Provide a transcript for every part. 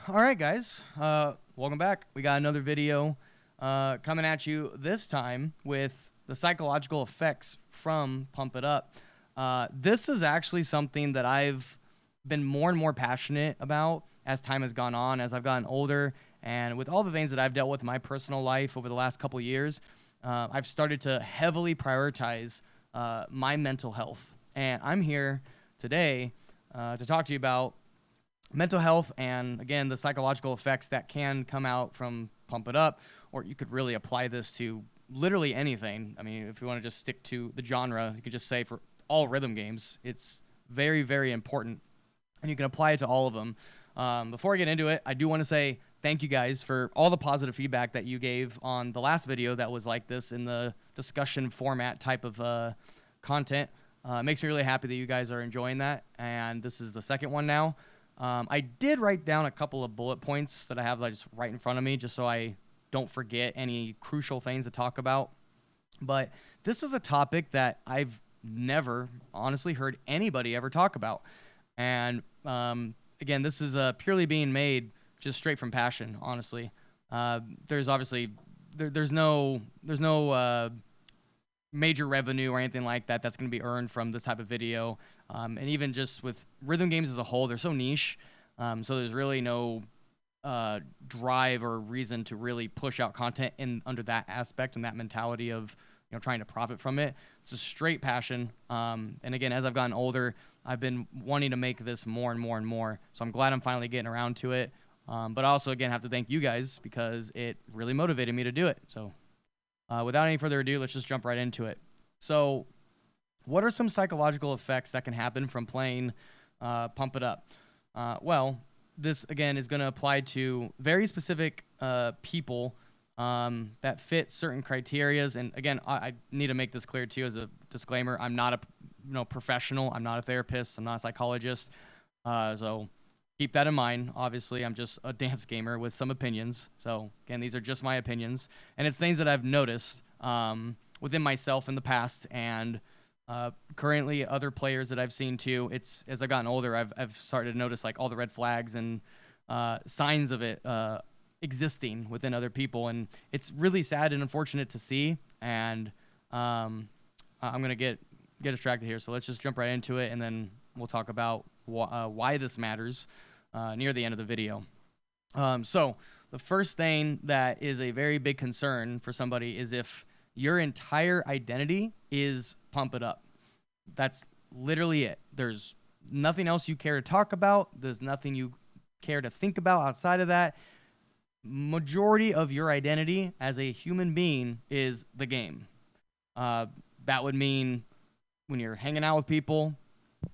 All right, guys. Welcome back. We got another video coming at you this time with the psychological effects from Pump It Up. This is actually something that I've been more and more passionate about as time has gone on, as I've gotten older, and with all the things that I've dealt with in my personal life over the last couple years. I've started to heavily prioritize my mental health. And I'm here today to talk to you about mental health and, again, the psychological effects that can come out from Pump It Up, or you could really apply this to literally anything. I mean, if you want to just stick to the genre, you could just say for all rhythm games, it's very, very important, and you can apply it to all of them. Before I get into it, I do want to say thank you guys for all the positive feedback that you gave on the last video that was like this in the discussion format type of content. It makes me really happy that you guys are enjoying that, and this is the second one now. I did write down a couple of bullet points that I have just right in front of me just so I don't forget any crucial things to talk about. But this is a topic that I've never honestly heard anybody ever talk about. And again, this is purely being made just straight from passion, honestly. There's obviously there's no major revenue or anything like that that's going to be earned from this type of video. And even just with rhythm games as a whole, they're so niche. So there's really no drive or reason to really push out content in under that aspect and that mentality of trying to profit from it. It's a straight passion. And again, as I've gotten older, I've been wanting to make this more and more and more. So I'm glad I'm finally getting around to it. But I also, again, have to thank you guys because it really motivated me to do it. So without any further ado, let's just jump right into it. So what are some psychological effects that can happen from playing Pump It Up? Well, this, again, is going to apply to very specific people that fit certain criterias. And again, I need to make this clear too as a disclaimer. I'm not a professional. I'm not a therapist. I'm not a psychologist. So keep that in mind. Obviously, I'm just a dance gamer with some opinions. So again, these are just my opinions. And it's things that I've noticed within myself in the past and currently other players that I've seen too. It's as I've gotten older, I've started to notice like all the red flags and signs of it existing within other people, and it's really sad and unfortunate to see. And I'm gonna get distracted here, so let's just jump right into it, and then we'll talk about why this matters near the end of the video. So the first thing that is a very big concern for somebody is if your entire identity is Pump It Up. That's literally it. There's nothing else you care to talk about. There's nothing you care to think about outside of that. Majority of your identity as a human being is the game. That would mean when you're hanging out with people,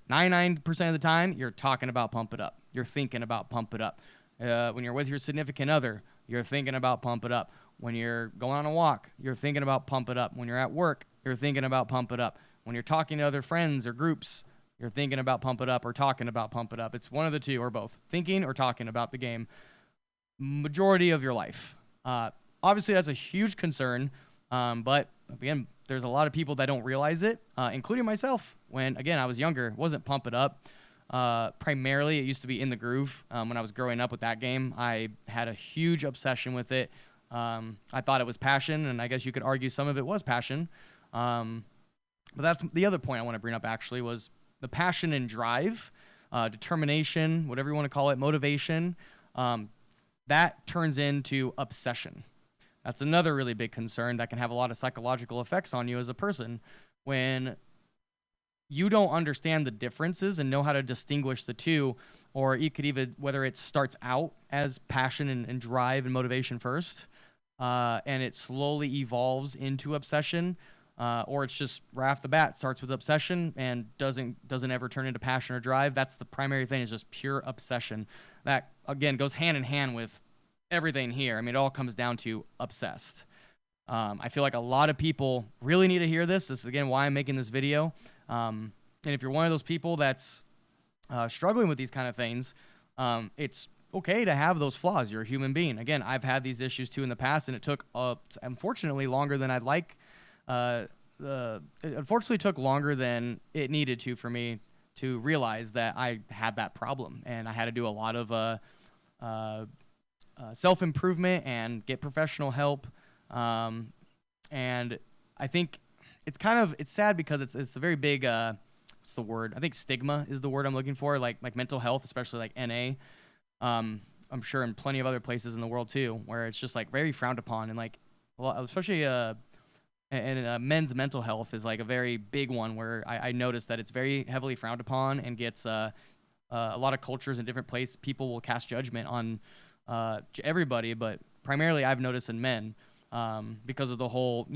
99% of the time, you're talking about Pump It Up. You're thinking about Pump It Up. When you're with your significant other, you're thinking about Pump It Up. When you're going on a walk, you're thinking about Pump It Up. When you're at work, you're thinking about Pump It Up. When you're talking to other friends or groups, you're thinking about Pump It Up or talking about Pump It Up. It's one of the two or both, thinking or talking about the game. Majority of your life. Obviously, that's a huge concern, but again, there's a lot of people that don't realize it, including myself. When, again, I was younger, it wasn't Pump It Up. Primarily, it used to be In the Groove. When I was growing up with that game, I had a huge obsession with it. I thought it was passion, and I guess you could argue some of it was passion. But that's the other point I want to bring up, actually, was the passion and drive, determination, whatever you want to call it, motivation. That turns into obsession. That's another really big concern that can have a lot of psychological effects on you as a person. When you don't understand the differences and know how to distinguish the two, or you could even, whether it starts out as passion and drive and motivation first, and it slowly evolves into obsession, or it's just right off the bat starts with obsession and doesn't ever turn into passion or drive. That's the primary thing, is just pure obsession. That, again, goes hand in hand with everything here. I mean, it all comes down to obsessed. I feel like a lot of people really need to hear this. This is, again, why I'm making this video. And if you're one of those people that's struggling with these kind of things, it's okay to have those flaws. You're a human being. Again, I've had these issues too in the past, and it took, unfortunately, longer than I'd like. It unfortunately took longer than it needed to for me to realize that I had that problem, and I had to do a lot of uh, self-improvement and get professional help. And I think it's sad because it's a very big what's the word? I think stigma is the word I'm looking for. Like mental health, especially like NA. I'm sure in plenty of other places in the world too, where it's just like very frowned upon, and like especially and men's mental health is like a very big one where I noticed that it's very heavily frowned upon and gets a lot of cultures in different places. People will cast judgment on everybody, but primarily I've noticed in men because of the whole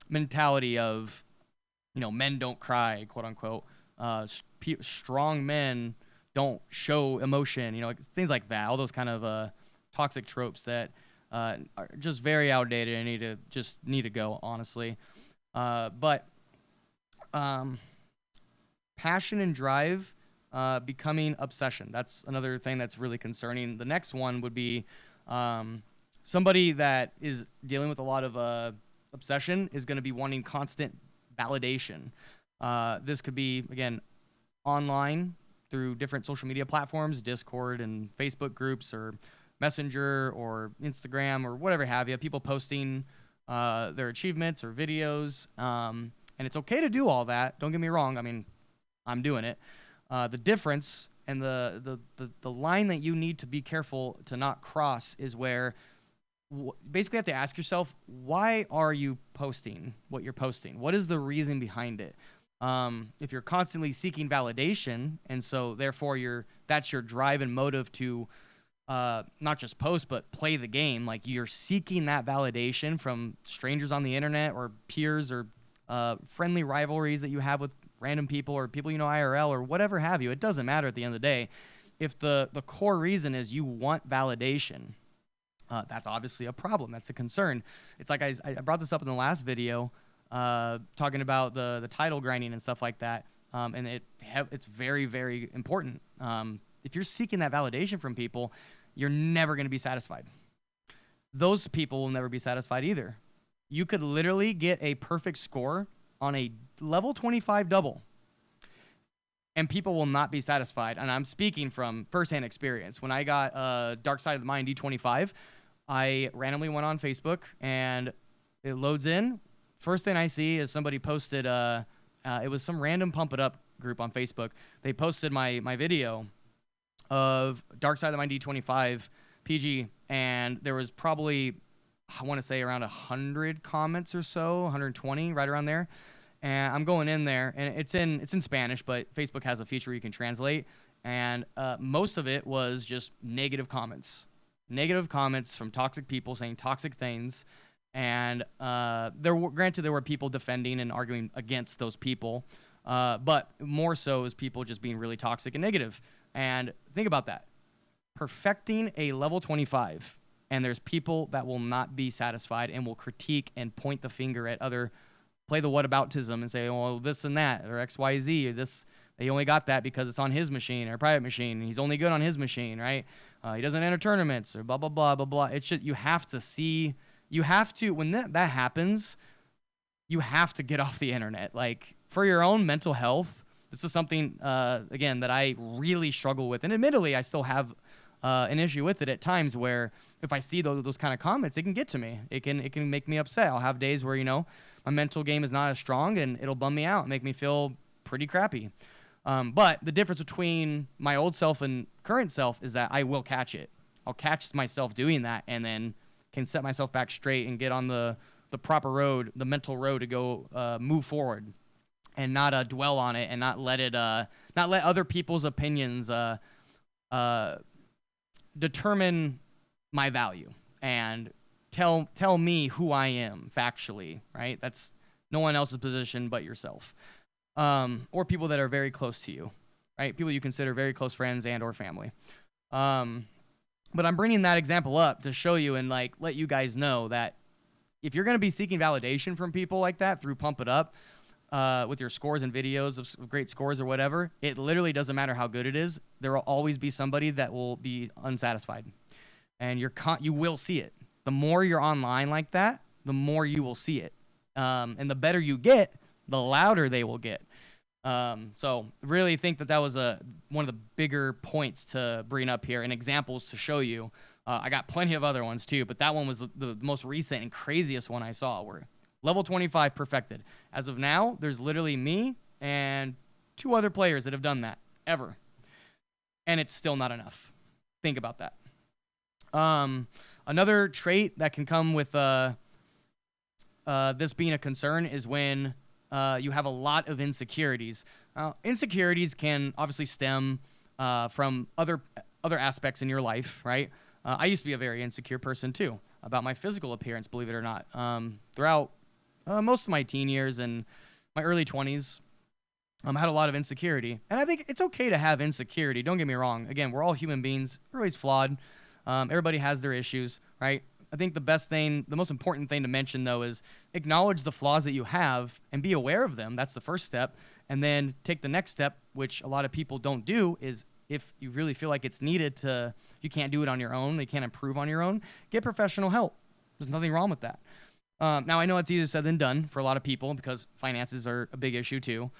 mentality of men don't cry, quote unquote. Strong men don't show emotion, things like that. All those kind of toxic tropes that are just very outdated and need to go, honestly. But passion and drive becoming obsession. That's another thing that's really concerning. The next one would be somebody that is dealing with a lot of obsession is going to be wanting constant validation. This could be, again, online through different social media platforms, Discord and Facebook groups or Messenger or Instagram or whatever have you, people posting their achievements or videos. And it's okay to do all that. Don't get me wrong. I mean, I'm doing it. The difference and the line that you need to be careful to not cross is where basically you have to ask yourself, why are you posting what you're posting? What is the reason behind it? If you're constantly seeking validation, and so therefore that's your drive and motive to not just post, but play the game. Like you're seeking that validation from strangers on the internet or peers or friendly rivalries that you have with random people or people IRL or whatever have you. It doesn't matter at the end of the day. If the core reason is you want validation, that's obviously a problem. That's a concern. It's like I brought this up in the last video, talking about the title grinding and stuff like that. And it's very, very important. If you're seeking that validation from people, you're never going to be satisfied. Those people will never be satisfied either. You could literally get a perfect score on a level 25 double, and people will not be satisfied. And I'm speaking from firsthand experience. When I got Dark Side of the Mind D25, I randomly went on Facebook, and it loads in. First thing I see is somebody posted, it was some random Pump It Up group on Facebook. They posted my video of Dark Side of the Mind D25 PG, and there was probably, I want to say, around 100 comments or so, 120, right around there. And I'm going in there, and it's in Spanish, but Facebook has a feature where you can translate, and most of it was just negative comments from toxic people saying toxic things. And there were people defending and arguing against those people, but more so is people just being really toxic and negative. And think about that. Perfecting a level 25, and there's people that will not be satisfied and will critique and point the finger at play the whataboutism and say, oh, this and that, or XYZ, or this, they only got that because it's on his machine or private machine, and he's only good on his machine, right? He doesn't enter tournaments, or blah, blah, blah, blah, blah. It's just, when that happens, you have to get off the internet. Like, for your own mental health, this is something, again, that I really struggle with. And admittedly, I still have an issue with it at times where if I see those kind of comments, it can get to me. It can make me upset. I'll have days where, my mental game is not as strong, and it'll bum me out and make me feel pretty crappy. But the difference between my old self and current self is that I will catch it. I'll catch myself doing that and then can set myself back straight and get on the proper road, the mental road to go move forward, and not dwell on it, and not let other people's opinions determine my value and tell me who I am factually, right? That's no one else's position but yourself, or people that are very close to you, right? People you consider very close friends and or family. But I'm bringing that example up to show you and let you guys know that if you're going to be seeking validation from people like that through Pump It Up, with your scores and videos of great scores or whatever, it literally doesn't matter how good it is. There will always be somebody that will be unsatisfied, and you will see it. The more you're online like that, the more you will see it. And the better you get, the louder they will get. So really think that was one of the bigger points to bring up here and examples to show you. I got plenty of other ones too, but that one was the most recent and craziest one I saw, where level 25 perfected. As of now, there's literally me and 2 other players that have done that ever. And it's still not enough. Think about that. Another trait that can come with this being a concern is when you have a lot of insecurities. Insecurities can obviously stem from other aspects in your life, right? I used to be a very insecure person too, about my physical appearance, believe it or not. Throughout most of my teen years and my early 20s, I had a lot of insecurity. And I think it's okay to have insecurity. Don't get me wrong. Again, we're all human beings. Everybody's flawed. Everybody has their issues, right? I think the most important thing to mention, though, is acknowledge the flaws that you have and be aware of them. That's the first step. And then take the next step, which a lot of people don't do, is if you really feel like it's needed you can't do it on your own, you can't improve on your own, get professional help. There's nothing wrong with that. Now, I know it's easier said than done for a lot of people because finances are a big issue too.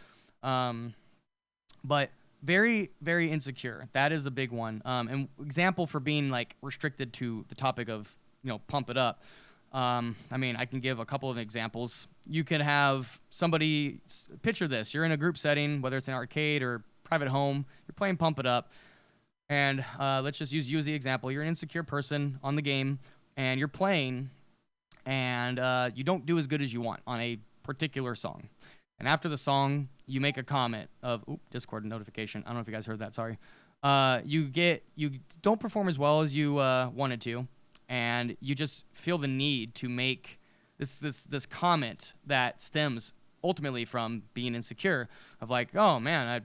But very, very insecure. That is a big one. And example for being like restricted to the topic of, pump it up. I mean, I can give a couple of examples. You can have somebody, picture this. You're in a group setting, whether it's an arcade or private home. You're playing Pump It Up. And let's just use you as the example. You're an insecure person on the game, and you're playing, and you don't do as good as you want on a particular song. And after the song, you make a comment of, Discord notification. I don't know if you guys heard that, sorry. You don't perform as well as you wanted to, and you just feel the need to make this comment that stems ultimately from being insecure of like, oh man,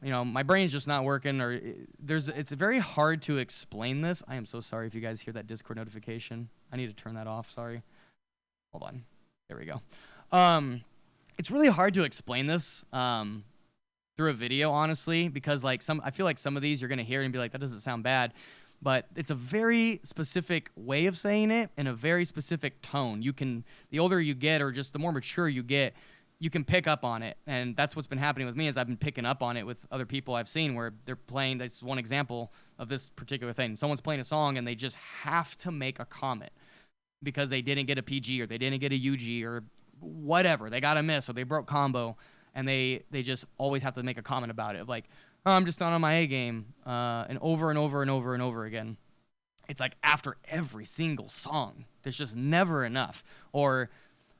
my brain's just not working, or it's very hard to explain this. I am so sorry if you guys hear that Discord notification. I need to turn that off, sorry. Hold on. There we go. It's really hard to explain this through a video, honestly, because I feel like some of these you're going to hear and be like, that doesn't sound bad. But it's a very specific way of saying it in a very specific tone. The older you get, or just the more mature you get, you can pick up on it. And that's what's been happening with me, is I've been picking up on it with other people I've seen where they're playing. That's one example of this particular thing. Someone's playing a song and they just have to make a comment because they didn't get a PG or they didn't get a UG or whatever. They got a miss or they broke combo, and they just always have to make a comment about it. Like, oh, I'm just not on my A game, and over and over and over and over again. It's like after every single song, there's just never enough. Or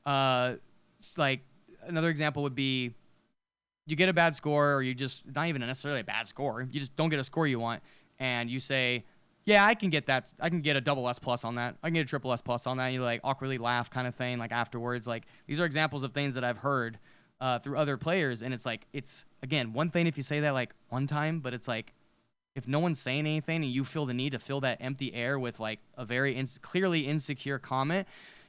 like another example would be, you get a bad score, or you just, not even necessarily a bad score, you just don't get a score you want, and you say, yeah, I can get that. I can get a double S plus on that. I can get a triple S plus on that. And you like awkwardly laugh kind of thing, like afterwards. Like, these are examples of things that I've heard through other players. And it's like, it's, again, one thing if you say that like one time, but it's like, if no one's saying anything and you feel the need to fill that empty air with like a very clearly insecure comment,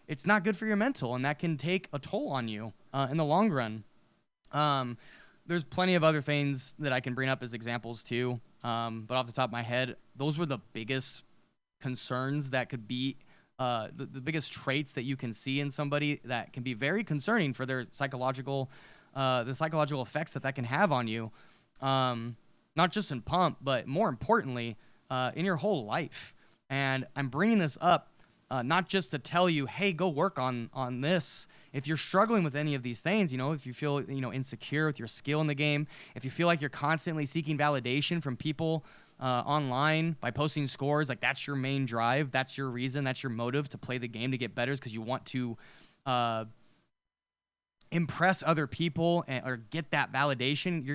it's not good for your mental, and that can take a toll on you in the long run. There's plenty of other things that I can bring up as examples too. But off the top of my head, those were the biggest concerns that could be the biggest traits that you can see in somebody that can be very concerning for their psychological effects that can have on you. Not just in Pump, but more importantly, in your whole life. And I'm bringing this up not just to tell you, hey, go work on this. If you're struggling with any of these things, if you feel, insecure with your skill in the game, if you feel like you're constantly seeking validation from people online by posting scores, like that's your main drive, that's your reason, that's your motive to play the game, to get better, because you want to impress other people or get that validation,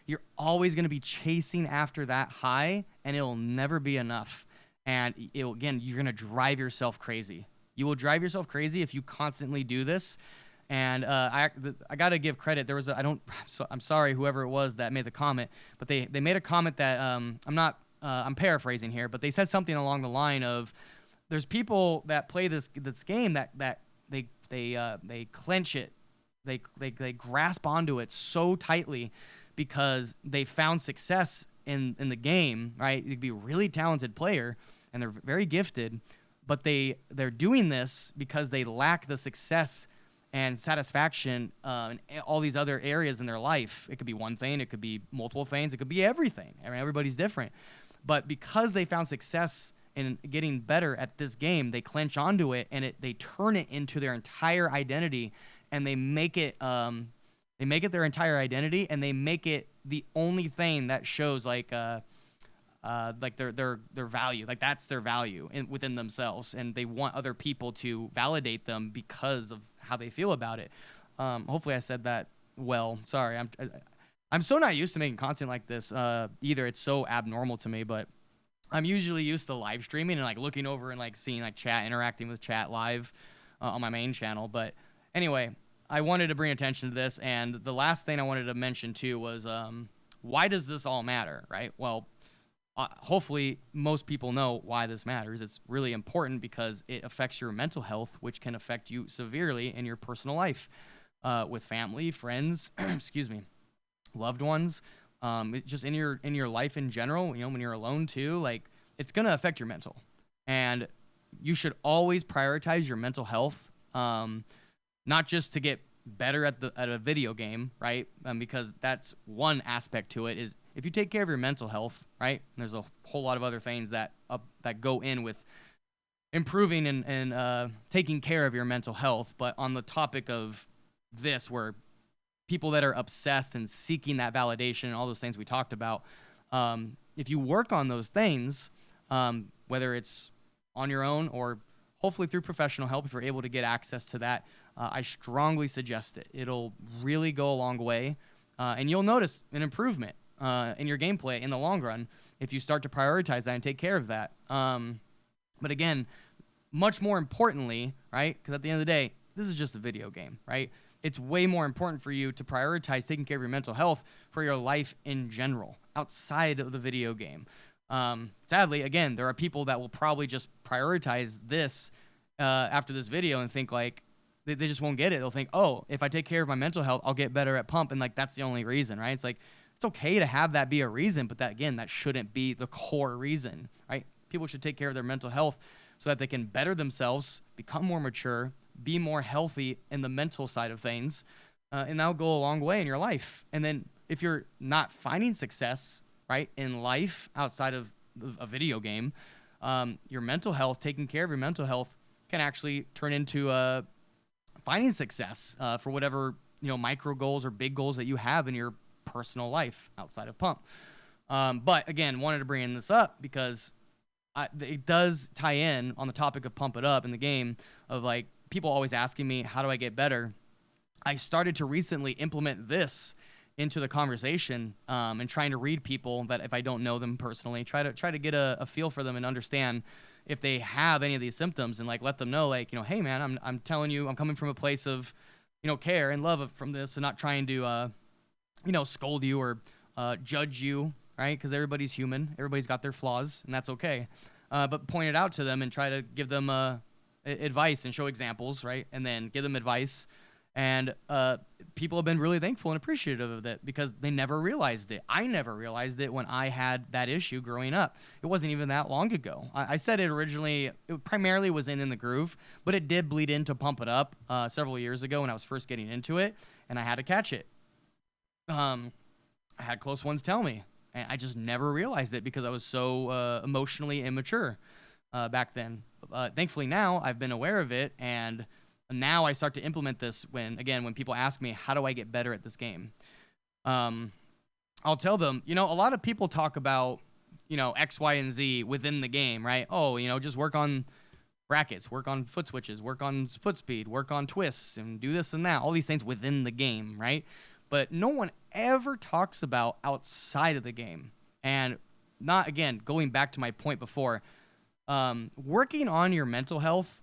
you're always going to be chasing after that high, and it'll never be enough. And you're going to drive yourself crazy. You will drive yourself crazy if you constantly do this. And I got to give credit. There was I'm sorry, whoever it was that made the comment, but they made a comment that I'm paraphrasing here, but they said something along the line of, there's people that play this game that they clench it. They grasp onto it so tightly because they found success in the game, right? You could be a really talented player and they're very gifted, but they're doing this because they lack the success and satisfaction in all these other areas in their life. It could be one thing, it could be multiple things, it could be everything. I mean, everybody's different. But because they found success in getting better at this game, they clench onto it and they turn it into their entire identity, and they make it their entire identity, and they make it the only thing that shows like their value, like that's their value within themselves, and they want other people to validate them because of how they feel about it. Hopefully I said that well. Sorry, I'm so not used to making content like this either. It's so abnormal to me, but I'm usually used to live streaming and like looking over and like seeing like chat, interacting with chat live on my main channel. But anyway, I wanted to bring attention to this, and the last thing I wanted to mention too was why does this all matter, right? Well, hopefully most people know why this matters. It's really important because it affects your mental health, which can affect you severely in your personal life with family, friends, excuse me, loved ones, just in your life in general. You know, when you're alone too, like it's gonna affect your mental, and you should always prioritize your mental health, not just to get better at a video game, right? Because that's one aspect to it. Is if you take care of your mental health, right? And there's a whole lot of other things that go in with improving and taking care of your mental health. But on the topic of this, where people that are obsessed and seeking that validation and all those things we talked about, if you work on those things, whether it's on your own or hopefully through professional help, if you're able to get access to that, I strongly suggest it. It'll really go a long way, and you'll notice an improvement in your gameplay in the long run if you start to prioritize that and take care of that. But again, much more importantly, right, because at the end of the day, this is just a video game, right? It's way more important for you to prioritize taking care of your mental health for your life in general, outside of the video game. Sadly, again, there are people that will probably just prioritize this after this video and think like, they just won't get it. They'll think, oh, if I take care of my mental health, I'll get better at Pump, and like that's the only reason, right? It's like, it's okay to have that be a reason, but that shouldn't be the core reason, right? People should take care of their mental health so that they can better themselves, become more mature, be more healthy in the mental side of things, and that'll go a long way in your life. And then if you're not finding success, right, in life outside of a video game, your mental health, taking care of your mental health, can actually turn into finding success for whatever, you know, micro goals or big goals that you have in your personal life outside of Pump. But again, wanted to bring this up because it does tie in on the topic of Pump It Up in the game, of like people always asking me, how do I get better? I started to recently implement this into the conversation, and trying to read people that if I don't know them personally, try to get a feel for them and understand if they have any of these symptoms, and like let them know, like, you know, hey man, I'm telling you, I'm coming from a place of, you know, care and love from this, and not trying to you know, scold you or judge you, right? Because everybody's human, everybody's got their flaws, and that's okay. But point it out to them and try to give them advice and show examples, right? And then give them advice. And people have been really thankful and appreciative of that because they never realized it. I never realized it when I had that issue growing up. It wasn't even that long ago. I said it originally, it primarily was in the Groove, but it did bleed into Pump It Up several years ago when I was first getting into it, and I had to catch it. I had close ones tell me, and I just never realized it because I was so emotionally immature back then. Thankfully now I've been aware of it, and now I start to implement this when people ask me, how do I get better at this game? I'll tell them, you know, a lot of people talk about, you know, X, Y, and Z within the game, right? Oh, you know, just work on brackets, work on foot switches, work on foot speed, work on twists, and do this and that, all these things within the game, right? But no one ever talks about outside of the game. And not, again, going back to my point before, working on your mental health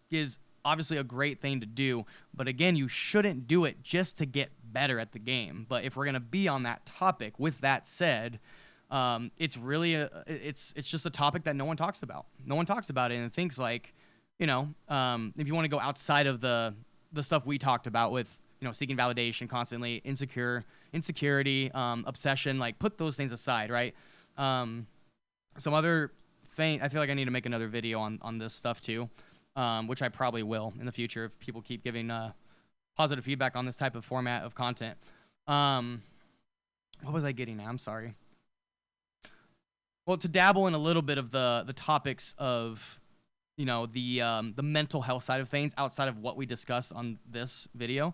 is obviously a great thing to do, but again, you shouldn't do it just to get better at the game. But if we're gonna be on that topic, with that said, it's really it's just a topic that no one talks about. No one talks about it and thinks like, you know, if you want to go outside of the stuff we talked about with, you know, seeking validation constantly, insecurity, obsession, like put those things aside, right? Some other thing, I feel like I need to make another video on this stuff too. which I probably will in the future if people keep giving positive feedback on this type of format of content. What was I getting at? I'm sorry. Well, to dabble in a little bit of the topics of, you know, the mental health side of things outside of what we discuss on this video,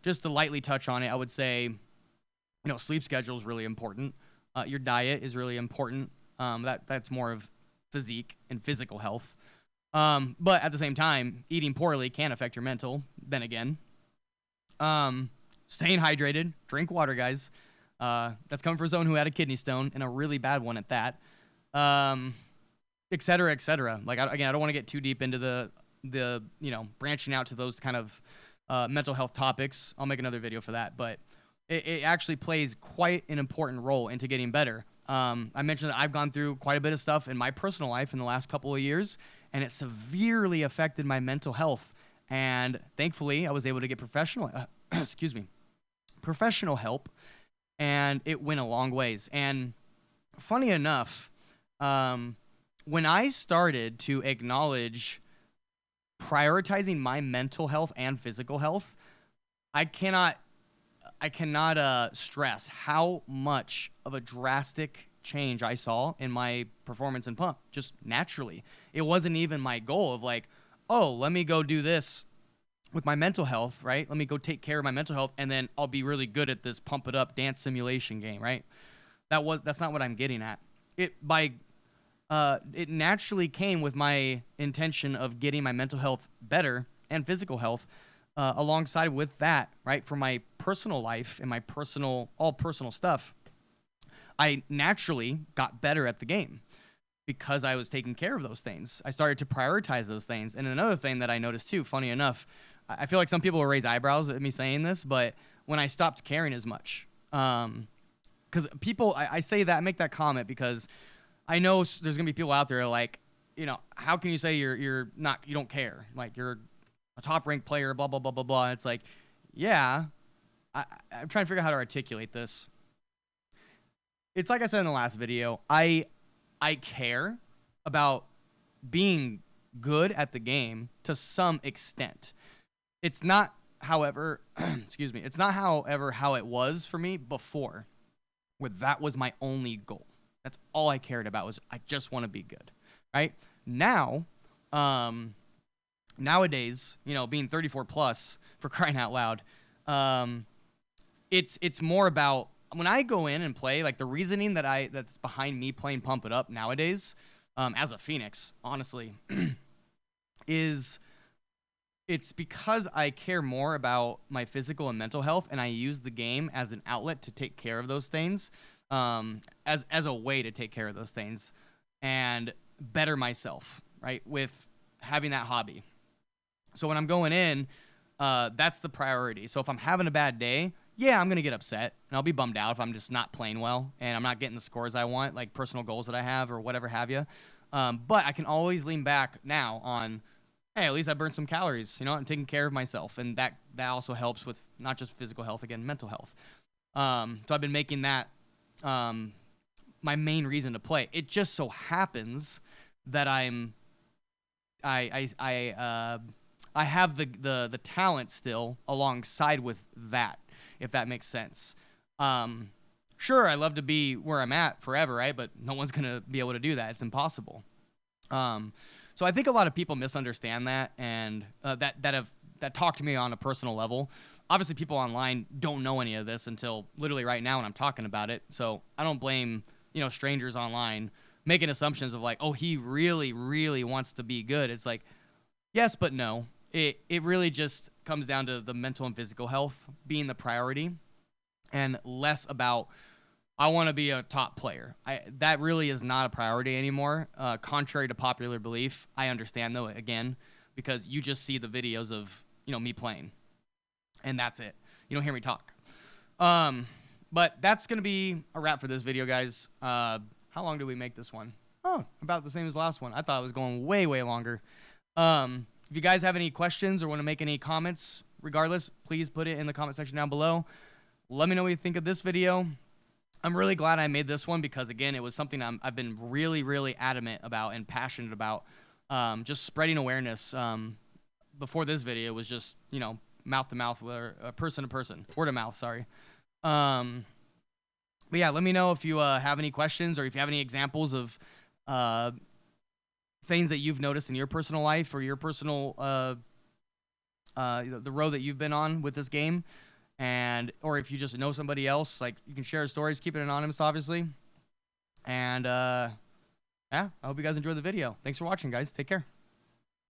just to lightly touch on it, I would say, you know, sleep schedule is really important. Your diet is really important. That's more of physique and physical health. But at the same time, eating poorly can affect your mental. Then again, staying hydrated, drink water, guys. That's coming from someone who had a kidney stone and a really bad one at that. Et cetera, et cetera. Like, again, I don't want to get too deep into the you know, branching out to those kind of mental health topics. I'll make another video for that, but it actually plays quite an important role into getting better. I mentioned that I've gone through quite a bit of stuff in my personal life in the last couple of years, and it severely affected my mental health. And thankfully, I was able to get professional help, and it went a long ways. And funny enough, when I started to acknowledge prioritizing my mental health and physical health, I cannot stress how much of a drastic change I saw in my performance and pump, just naturally. It wasn't even my goal of like, oh, let me go do this with my mental health, right? Let me go take care of my mental health, and then I'll be really good at this pump it up dance simulation game, right? That's not what I'm getting at. It naturally came with my intention of getting my mental health better and physical health alongside with that, right? For my personal life and my all personal stuff, I naturally got better at the game because I was taking care of those things. I started to prioritize those things. And another thing that I noticed too, funny enough, I feel like some people will raise eyebrows at me saying this, but when I stopped caring as much, because people, I say that, I make that comment because I know there's gonna be people out there like, you know, how can you say you don't care? Like, you're a top ranked player, blah, blah, blah, blah, blah. And it's like, yeah, I'm trying to figure out how to articulate this. It's like I said in the last video, I care about being good at the game to some extent. It's not, however, excuse me, it's not, however, how it was for me before, where that was my only goal. That's all I cared about, was I just want to be good, right? Now, nowadays, you know, being 34 plus, for crying out loud, it's more about, when I go in and play, like the reasoning that's behind me playing Pump It Up nowadays, as a Phoenix, honestly, is it's because I care more about my physical and mental health, and I use the game as an outlet to take care of those things, as a way to take care of those things and better myself, right, with having that hobby. So when I'm going in, that's the priority. So if I'm having a bad day, yeah, I'm going to get upset, and I'll be bummed out if I'm just not playing well and I'm not getting the scores I want, like personal goals that I have or whatever have you. But I can always lean back now on, hey, at least I burned some calories. You know, I'm taking care of myself, and that also helps with not just physical health, again, mental health. So I've been making that my main reason to play. It just so happens that I have the talent still alongside with that, if that makes sense. Sure, I love to be where I'm at forever, right? But no one's gonna be able to do that. It's impossible. So I think a lot of people misunderstand that, and that talk to me on a personal level. Obviously, people online don't know any of this until literally right now when I'm talking about it. So I don't blame, you know, strangers online making assumptions of like, oh, he really, really wants to be good. It's like, yes, but no. It really just comes down to the mental and physical health being the priority, and less about, I want to be a top player. That really is not a priority anymore, contrary to popular belief. I understand, though, again, because you just see the videos of, you know, me playing, and that's it. You don't hear me talk. But that's going to be a wrap for this video, guys. How long did we make this one? Oh, about the same as the last one. I thought it was going way, way longer. If you guys have any questions or want to make any comments, regardless, please put it in the comment section down below. Let me know what you think of this video. I'm really glad I made this one because, again, it was something I've been really, really adamant about and passionate about just spreading awareness. Before this video was just, you know, mouth to mouth or person to person, word of mouth. Sorry. But yeah, let me know if you have any questions or if you have any examples of things that you've noticed in your personal life or your personal the road that you've been on with this game, and or if you just know somebody else, like you can share stories, keep it anonymous, obviously. And yeah, I hope you guys enjoyed the video. Thanks for watching, guys. Take care.